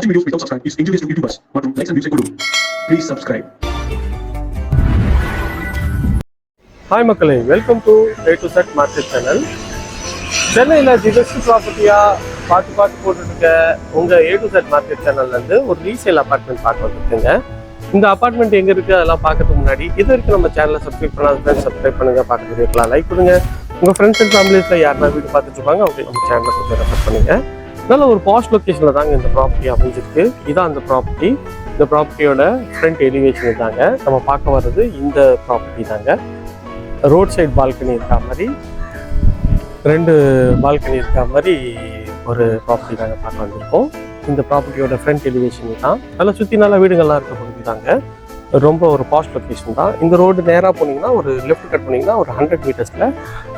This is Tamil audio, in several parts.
Watching videos without subscribe is injurious to YouTubers. மற்றும் likes and views கொடு. Please subscribe. ஹாய் மக்களே, welcome to A to Z market channel. சென்னையில் ஜிஎஸ்டி ப்ராப்பர்ட்டியாக பார்த்து போட்டுருக்க உங்கள் A to Z மார்க்கெட் சேனல்லேருந்து ஒரு ரீசேல் அப்பார்ட்மெண்ட் பார்க்க வந்துருக்குங்க. இந்த அப்பார்ட்மெண்ட் எங்கே இருக்குது அதெல்லாம் பார்க்கறதுக்கு முன்னாடி இது வரைக்கும் நம்ம சேனலை சப்ஸ்கிரைப் பண்ணாத ஃப்ரெண்ட்ஸ் சப்ஸ்கிரைப் பண்ணுங்கள், பார்க்க இருக்கலாம் லைக் கொடுங்க. உங்கள் ஃப்ரெண்ட்ஸ் அண்ட் ஃபேமிலிஸில் யாருன்னா வீடு பார்த்துட்டு இருப்பாங்க அவங்க நம்ம சேனலை கொஞ்சம் ரெஃபர் பண்ணுங்கள். நல்ல ஒரு பாஸ்ட் லொக்கேஷனில் தாங்க இந்த ப்ராப்பர்ட்டி அமைஞ்சிருக்கு. இதான் அந்த ப்ராப்பர்ட்டி. இந்த ப்ராப்பர்ட்டியோட ஃப்ரண்ட் எலிவேஷன் தாங்க நம்ம பார்க்க வர்றது. இந்த ப்ராப்பர்ட்டி தாங்க ரோட் சைட் பால்கனி இருக்கா மாதிரி, 2 பால்கனி இருக்கா மாதிரி ஒரு ப்ராப்பர்ட்டி தாங்க பார்க்க வந்திருக்கோம். இந்த ப்ராப்பர்ட்டியோட ஃப்ரண்ட் எலிவேஷன் தான். நல்லா சுற்றி நல்லா வீடுகள்லாம் இருக்க பகுதி தாங்க. ரொம்ப ஒரு பாஸ்ட் லொக்கேஷன் தான். இந்த ரோடு நேராக போனீங்கன்னா ஒரு லெஃப்ட் கட் பண்ணிங்கன்னா ஒரு 100 மீட்டர்ஸில்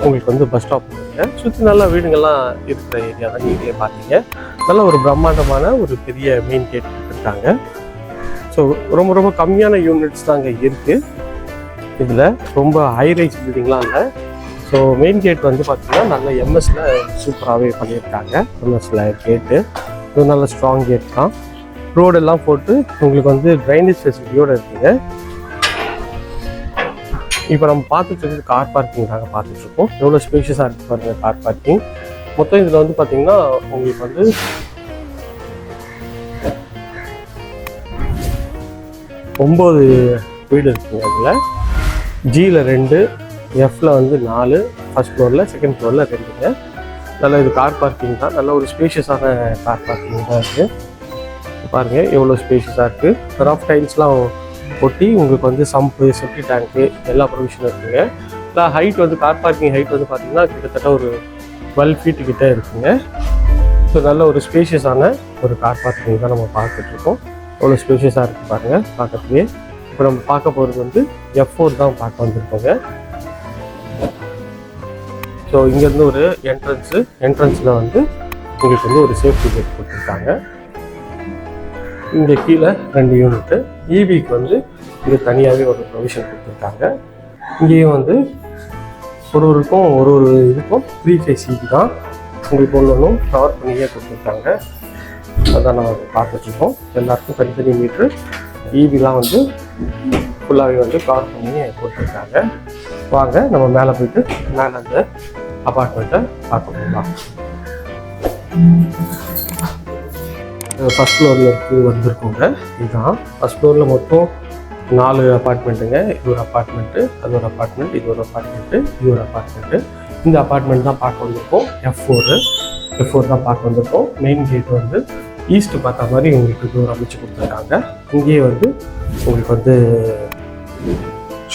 உங்களுக்கு வந்து பஸ் ஸ்டாப் இருக்குங்க. சுற்றி நல்லா வீடுங்கள்லாம் இருக்கிற ஏரியா தான் நீங்களே பார்த்தீங்க. நல்ல ஒரு பிரம்மாண்டமான ஒரு பெரிய மெயின் கேட் இருக்காங்க. ஸோ ரொம்ப கம்மியான யூனிட்ஸ் தாங்க இருக்குது. இதில் ரொம்ப ஹைரைஸ் பில்டிங்லாம் இல்லை. ஸோ மெயின் கேட் வந்து பார்த்திங்கன்னா நல்ல எம்எஸ்ல சூப்பராகவே பண்ணியிருக்காங்க. எம்எஸ்ல கேட்டு இது நல்ல ஸ்ட்ராங் கேட் தான். ரோடெல்லாம் போட்டு உங்களுக்கு வந்து ட்ரைனேஜ் ஃபெசிலிட்டியோடு இருக்குங்க. இப்போ நம்ம பார்த்துட்டு கார் பார்க்கிங் தாங்க பார்த்துட்ருக்கோம். எவ்வளோ ஸ்பேஷியஸாக இருக்குது பாருங்கள் கார் பார்க்கிங். மொத்தம் இதில் வந்து பார்த்திங்கன்னா உங்களுக்கு வந்து 9 வீடு இருக்குங்க. அதில் ஜியில் 2, எஃப்ல வந்து 4, ஃபர்ஸ்ட் ஃப்ளோரில், செகண்ட் ஃப்ளோரில் 2ங்க. நல்லா இது கார் பார்க்கிங் தான். நல்ல ஒரு ஸ்பேஷியஸான கார் பார்க்கிங் தான் இருக்குது. பாருங்கள் எவ்வளோ ஸ்பேஷியஸாக இருக்குது. ரஃப் டைல்ஸ்லாம் ஒட்டி உங்களுக்கு வந்து சம்பு, செப்டி டேங்க்கு எல்லா ப்ரொவிஷனும் இருக்குங்க. இல்லை ஹைட் வந்து கார் பார்க்கிங் ஹைட் வந்து பார்த்திங்கன்னா கிட்டத்தட்ட ஒரு 12 feet கிட்டே இருக்குங்க. ஸோ நல்ல ஒரு ஸ்பேஷியஸான ஒரு கார் பார்க்கிங் தான் நம்ம பார்த்துட்ருக்கோம். எவ்வளோ ஸ்பேஷியஸாக இருக்குது பாருங்கள் பார்க்கறதுலேயே. இப்போ நம்ம பார்க்க போகிறது வந்து F4 தான் பார்க்க வந்திருக்கோங்க. ஸோ இங்கேருந்து ஒரு என்ட்ரன்ஸில் வந்து உங்களுக்கு வந்து ஒரு சேஃப்டி கேட் கொடுத்துருக்காங்க. இங்கே கீழே 2 யூனிட்டு. ஈவிக்கு வந்து இங்கே தனியாகவே ஒரு ப்ரொவிஷன் கொடுத்துருக்காங்க. இங்கேயும் வந்து ஒரு இதுக்கும் 3 phase ஈவி தான் உங்களுக்கு ஒன்றும் கவர் பண்ணியே கொடுத்துருக்காங்க. அதான் நம்ம பார்த்துட்ருக்கோம். எல்லாருக்கும் தனித்தனி மீட்ரு ஈவிலாம் வந்து ஃபுல்லாகவே வந்து கவர் பண்ணி கொடுத்துருக்காங்க. வாங்க நம்ம மேலே போயிட்டு மேலே அந்த அப்பார்ட்மெண்ட்டை பார்க்க போகலாம். ஃபர்ஸ்ட் ஃப்ளோரில் வந்திருக்கோங்க. இதுதான் ஃபர்ஸ்ட் ஃப்ளோரில் மொத்தம் 4 அப்பார்ட்மெண்ட்டுங்க. இது ஒரு அப்பார்ட்மெண்ட்டு, அது ஒரு அப்பார்ட்மெண்ட், இது ஒரு அப்பார்ட்மெண்ட்டு, இது ஒரு அப்பார்ட்மெண்ட்டு. இந்த அப்பார்ட்மெண்ட் தான் பார்க்க வந்திருக்கோம். F4 தான் பார்க்க வந்திருக்கோம். மெயின் கேட் வந்து ஈஸ்ட் பார்த்த மாதிரி உங்களுக்கு டோர் அமைச்சு கொடுத்துருக்காங்க. இங்கேயே வந்து உங்களுக்கு வந்து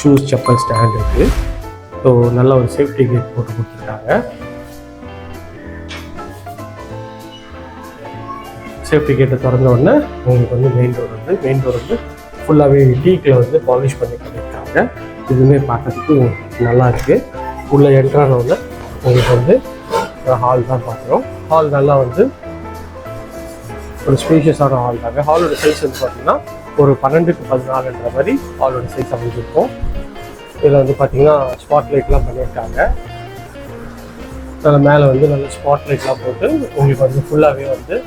ஷூஸ், செப்பல் ஸ்டாண்ட் இருக்குது. ஸோ நல்ல ஒரு சேஃப்டி கேட் போட்டு கொடுத்துருக்காங்க. சேஃப்டி கேட்டை திறந்த உடனே உங்களுக்கு வந்து மெயின் டோர் வந்து ஃபுல்லாகவே டீக்கில் வந்து பாலிஷ் பண்ணியிருக்காங்க. இதுவுமே பார்க்கறதுக்கு நல்லா இருக்குது. உள்ளே என்ட்ரான உடனே உங்களுக்கு வந்து ஹால் தான் பார்க்குறோம். ஹால் நல்லா வந்து ஒரு ஸ்பேஷியஸான ஹால் தாங்க. ஹாலோட சைஸ் வந்து பார்த்திங்கன்னா ஒரு 12x14 மாதிரி ஹாலோட சைஸ் அமைஞ்சிருக்கும். இதில் வந்து பார்த்திங்கன்னா ஸ்பாட் லைட்லாம் பண்ணியிருக்காங்க. அதில் மேலே வந்து நல்ல ஸ்பாட் லைட்லாம் போட்டு உங்களுக்கு வந்து ஃபுல்லாகவே வந்து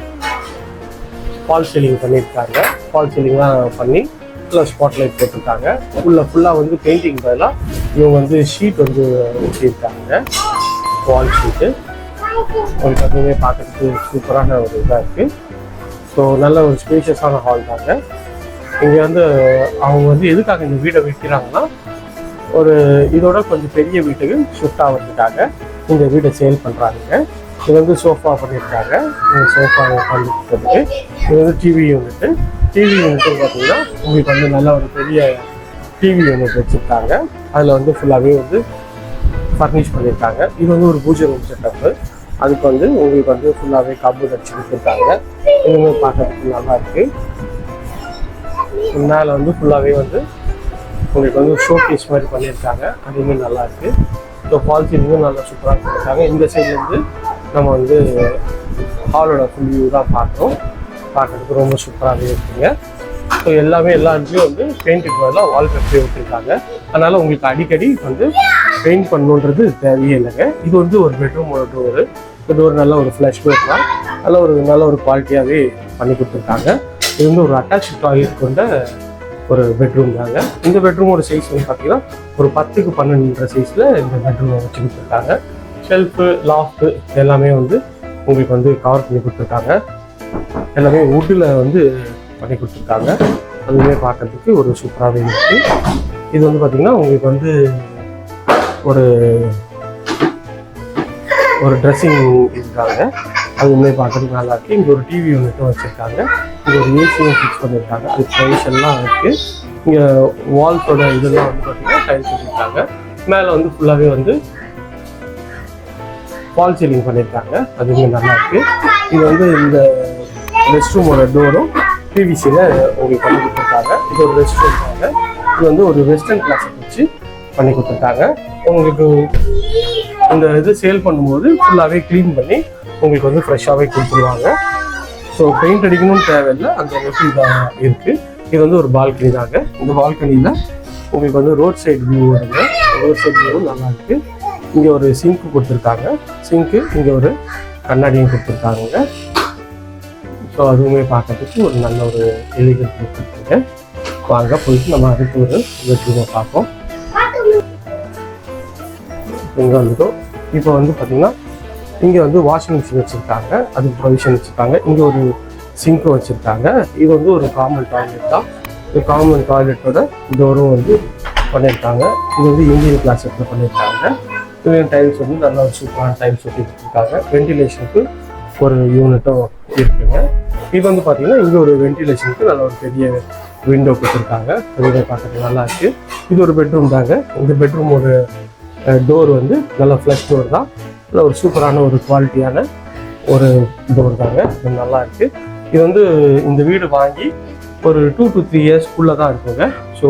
ஃபால் சீலிங் பண்ணியிருக்காங்க. ஃபால் சீலிங்லாம் பண்ணி ஃபுல்லாக ஸ்பாட் லைட் போட்டிருக்காங்க. ஃபுல்லாக வந்து பெயிண்டிங் பதிலாக இவங்க வந்து ஷீட் வந்து வச்சுருக்காங்க, வால் ஷீட்டு. உங்களுக்கு அதுவுமே பார்க்கறதுக்கு சூப்பரான ஒரு இதாக இருக்குது. ஸோ நல்ல ஒரு ஸ்பேஷியஸான ஹால் தாங்க. இங்கே வந்து அவங்க வந்து எதுக்காக இந்த வீடை விற்கிறாங்கன்னா ஒரு இதோட கொஞ்சம் பெரிய வீட்டுக்கு ஷிஃப்ட் ஆகிறதுக்காக இந்த வீடை சேல் பண்ணுறாங்க. இது வந்து சோஃபா பண்ணியிருக்காங்க. சோஃபா பண்ணிக்கிறதுக்கு இது வந்து டிவி யூனிட்டு பார்த்தீங்கன்னா உங்களுக்கு வந்து நல்ல ஒரு பெரிய டிவி யூனிட் வச்சுருக்காங்க. அதில் வந்து ஃபுல்லாகவே வந்து ஃபர்னிஷ் பண்ணியிருக்காங்க. இது வந்து ஒரு பூஜை ரூம் செட்டப்பு. அதுக்கு வந்து உங்களுக்கு வந்து ஃபுல்லாகவே கபோர்ட் அடிச்சு கொடுத்துருக்காங்க. இதுவுமே பார்க்கறதுக்கு நல்லா இருக்குது. மேலே வந்து ஃபுல்லாகவே வந்து உங்களுக்கு வந்து ஷோ கேஸ் மாதிரி பண்ணியிருக்காங்க. அதுவுமே நல்லா இருக்குது. ஸோ ஃபால் சீலிங்கும் நல்லா சூப்பராக பண்ணியிருக்காங்க. இந்த சைட்லேருந்து நம்ம வந்து ஹாலோட ஃபுல் வியூ தான் பார்த்தோம். பார்க்கறதுக்கு ரொம்ப சூப்பராகவே இருக்குங்க. ஸோ எல்லா இடத்துலையும் வந்து பெயிண்ட்டுக்கு பதிலாக வால்பேப்பரே விட்டுருக்காங்க. அதனால் உங்களுக்கு அடிக்கடி வந்து பெயிண்ட் பண்ணணுன்றது தேவையே இல்லைங்க. இது வந்து ஒரு பெட்ரூமோட டோரு. இந்த டோர் நல்ல ஒரு ஃப்ளஷ் டோர் தான். நல்ல ஒரு குவாலிட்டியாகவே பண்ணி கொடுத்துருக்காங்க. இது வந்து ஒரு அட்டாச் டாய்லெட் கொண்ட ஒரு பெட்ரூம் தாங்க. இந்த பெட்ரூமோட சைஸ் வந்து பார்த்தீங்கன்னா ஒரு 10x12 சைஸில் இந்த பெட்ரூமை வச்சு கொடுத்துருக்காங்க. ஷெல்ஃபு, லாஃப்ட்டு எல்லாமே வந்து உங்களுக்கு வந்து கவர் பண்ணி கொடுத்துருக்காங்க. எல்லாமே வுட்டில் வந்து பண்ணி கொடுத்துருக்காங்க. அதுவுமே பார்க்கறதுக்கு ஒரு சூப்பராகவே இருக்குது. இது வந்து பார்த்திங்கன்னா உங்களுக்கு வந்து ஒரு ட்ரெஸ்ஸிங் இருக்காங்க. அதுவுமே பார்க்கறதுக்கு நல்லா இருக்குது. இங்கே ஒரு டிவி யூனிட்டும் வச்சுருக்காங்க. இங்கே ஒரு ஏசியும் ஃபிக்ஸ் பண்ணியிருக்காங்க. அது ப்ரைஸ் எல்லாம் இருக்குது. இங்கே வால்ஸோட இதெல்லாம் வந்து பார்த்திங்கன்னா டைல்ஸ் வச்சுருக்காங்க. மேலே வந்து ஃபுல்லாகவே வந்து ஃபால் சீலிங் பண்ணியிருக்காங்க. அதுவுமே நல்லா இருக்குது. இது வந்து இந்த ரெஸ்ட் ரூமோட டோரும் பிவிசியில் உங்களுக்கு பண்ணி கொடுத்துருக்காங்க. இது ஒரு ரெஸ்ட் ரூம் தாங்க. இது வந்து ஒரு வெஸ்டர்ன் கிளாஸை வச்சு பண்ணி கொடுத்துருக்காங்க. உங்களுக்கு இந்த இது சேல் பண்ணும்போது ஃபுல்லாகவே க்ளீன் பண்ணி உங்களுக்கு வந்து ஃப்ரெஷ்ஷாகவே கொடுத்துருவாங்க. ஸோ பெயிண்ட் அடிக்கணும்னு தேவையில்லை, அந்த அளவுக்கு இதாக இருக்குது. இது வந்து ஒரு பால்கனி தாங்க. இந்த பால்கனியில் உங்களுக்கு வந்து ரோட் சைடு வியூ வருங்க. ரோட் சைடு வியூ நல்லா இருக்குது. இங்கே ஒரு சிங்க்கு கொடுத்துருக்காங்க. சிங்க்கு இங்கே ஒரு கண்ணாடியும் கொடுத்துருக்காங்க. ஸோ அதுவுமே பார்க்கறதுக்கு ஒரு நல்ல ஒரு எலிகன்ட் கொடுத்துருக்காங்க. வாங்க போயிட்டு நம்ம அதுக்கு ஒரு பெட்ரூமை பார்ப்போம். இங்கே வந்துட்டோம். இப்போ வந்து பார்த்திங்கன்னா இங்கே வந்து வாஷிங் மிஷின் வச்சுருக்காங்க. அதுக்கு ப்ரொவிஷன் வச்சுருக்காங்க. இங்கே ஒரு சிங்க்கு வச்சுருக்காங்க. இது வந்து ஒரு காமன் டாய்லெட் தான். இந்த காமன் டாய்லெட்டோட டோரும் வந்து பண்ணியிருக்காங்க. இது வந்து இந்தியன் கிளாஸ் எடுத்து பண்ணியிருக்காங்க. இது டைல்ஸ் வந்து நல்ல ஒரு சூப்பரான டைல்ஸ் ஒட்டி கொடுத்துருக்காங்க. வென்டிலேஷனுக்கு ஒரு யூனிட்டும் இருக்குங்க. இது வந்து பார்த்திங்கன்னா இங்கே ஒரு வென்டிலேஷனுக்கு நல்ல ஒரு பெரிய விண்டோ கொடுத்துருக்காங்க. அதுவே பார்க்கறதுக்கு நல்லா இருக்குது. இது ஒரு பெட்ரூம் தாங்க. இந்த பெட்ரூமோட டோர் வந்து நல்ல ஃப்ளஷ் டோர் தான். நல்ல ஒரு சூப்பரான ஒரு குவாலிட்டியான ஒரு டோர் தாங்க. இது நல்லா இருக்குது. இது வந்து இந்த வீடு வாங்கி ஒரு 2 to 3 இயர்ஸ்க்குள்ளே தான் இருக்குங்க. ஸோ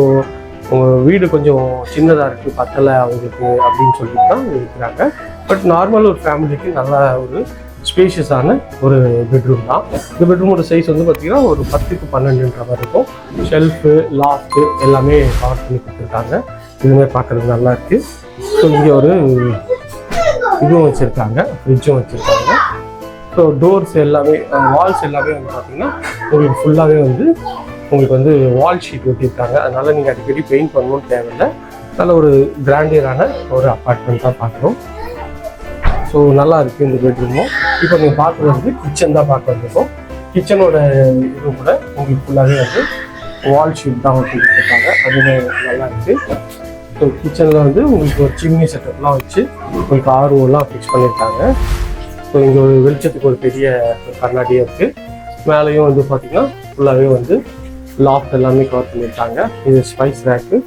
உங்கள் வீடு கொஞ்சம் சின்னதாக இருக்குது, பத்தலை அவங்களுக்கு அப்படின்னு சொல்லிட்டு தான் இருக்கிறாங்க. பட் நார்மல் ஒரு ஃபேமிலிக்கு நல்ல ஒரு ஸ்பேஷியஸான ஒரு பெட்ரூம் தான். இந்த பெட்ரூமோட சைஸ் வந்து பார்த்திங்கன்னா ஒரு 10x12 மாதிரி இருக்கும். ஷெல்ஃபு, லாஃப்ட்டு எல்லாமே கவர் பண்ணி கொடுத்துருக்காங்க. இதுவுமே பார்க்குறதுக்கு நல்லா இருக்குது. ஸோ இங்கே ஒரு இதுவும் வச்சுருக்காங்க, ஃப்ரிட்ஜும் வச்சுருக்காங்க. ஸோ டோர்ஸ் எல்லாமே, வால்ஸ் எல்லாமே வந்து பார்த்திங்கன்னா உங்களுக்கு ஃபுல்லாகவே வந்து உங்களுக்கு வந்து வால் ஷீட் ஒட்டியிருக்காங்க. அதனால் நீங்கள் அடிக்கடி பெயிண்ட் பண்ணணும்னு தேவையில்லை. நல்ல ஒரு கிராண்டியரான ஒரு அப்பார்ட்மெண்ட்டாக பார்க்குறோம். ஸோ நல்லா இருக்குது இந்த பெட்ரூமும். இப்போ நீங்கள் பார்க்குறது வந்து கிச்சன் தான் பார்க்க வந்திருக்கோம். கிச்சனோட இது கூட உங்களுக்கு ஃபுல்லாகவே வந்து வால் ஷீட் தான் ஒட்டி கொடுத்துருக்காங்க. அதுவுமே நல்லா இருக்குது. ஸோ கிச்சனில் வந்து உங்களுக்கு ஒரு சிம்னி செட்டப்லாம் வச்சு உங்களுக்கு ஆர்ஓலாம் ஃபிக்ஸ் பண்ணியிருக்காங்க. ஸோ இங்கே ஒரு வெளிச்சத்துக்கு ஒரு பெரிய கண்ணாடியாக இருக்குது. மேலேயும் வந்து பார்த்திங்கன்னா ஃபுல்லாகவே வந்து லாஃப்ட் எல்லாமே கவர் பண்ணியிருக்காங்க. இது ஸ்பைஸ் ரேக்கு,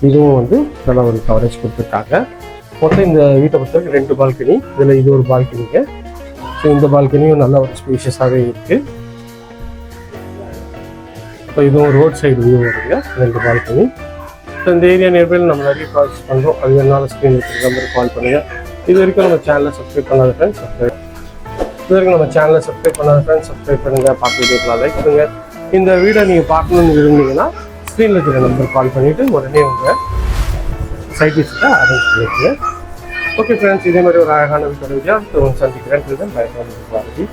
இதுவும் வந்து நல்ல ஒரு கவரேஜ் கொடுத்துருக்காங்க. மொத்தம் இந்த வீட்டை பொறுத்தவரைக்கும் 2 பால்கனி. இதில் இது ஒரு பால்கனிங்க. ஸோ இந்த பால்கனியும் நல்ல ஒரு ஸ்பேஷியஸாகவே இருக்குது. ஸோ இதுவும் ரோட் சைடு வியூ வருங்க, 2 பால்கனி. ஸோ இந்த ஏரியா நியர்பையில் நம்ம நிறைய ப்ராசஸ் பண்ணுறோம். அது வேணாலும் ஸ்க்ரீன் இருக்கிற நம்பருக்கு கால் பண்ணுங்கள். இது வரைக்கும் நம்ம சேனலை சப்ஸ்கிரைப் பண்ணாத ஃப்ரெண்ட்ஸ் சப்ஸ்கிரைப் பண்ணுங்கள். பார்க்க வீடியோக்கெலாம் லைக் பண்ணுங்கள். இந்த வீடை நீங்கள் பார்க்கணுன்னு விரும்புனீங்கன்னா ஸ்க்ரீனில் இருக்கிற நம்பருக்கு கால் பண்ணிவிட்டு உடனே உங்கள் சைட் விசிட்டை அரேஞ்ச் பண்ணிக்கோங்க. ஓகே ஃப்ரெண்ட்ஸ், இதே மாதிரி ஒரு அழகான வீட்டோட வீடியோ சந்திக்கிறேன். பாய்.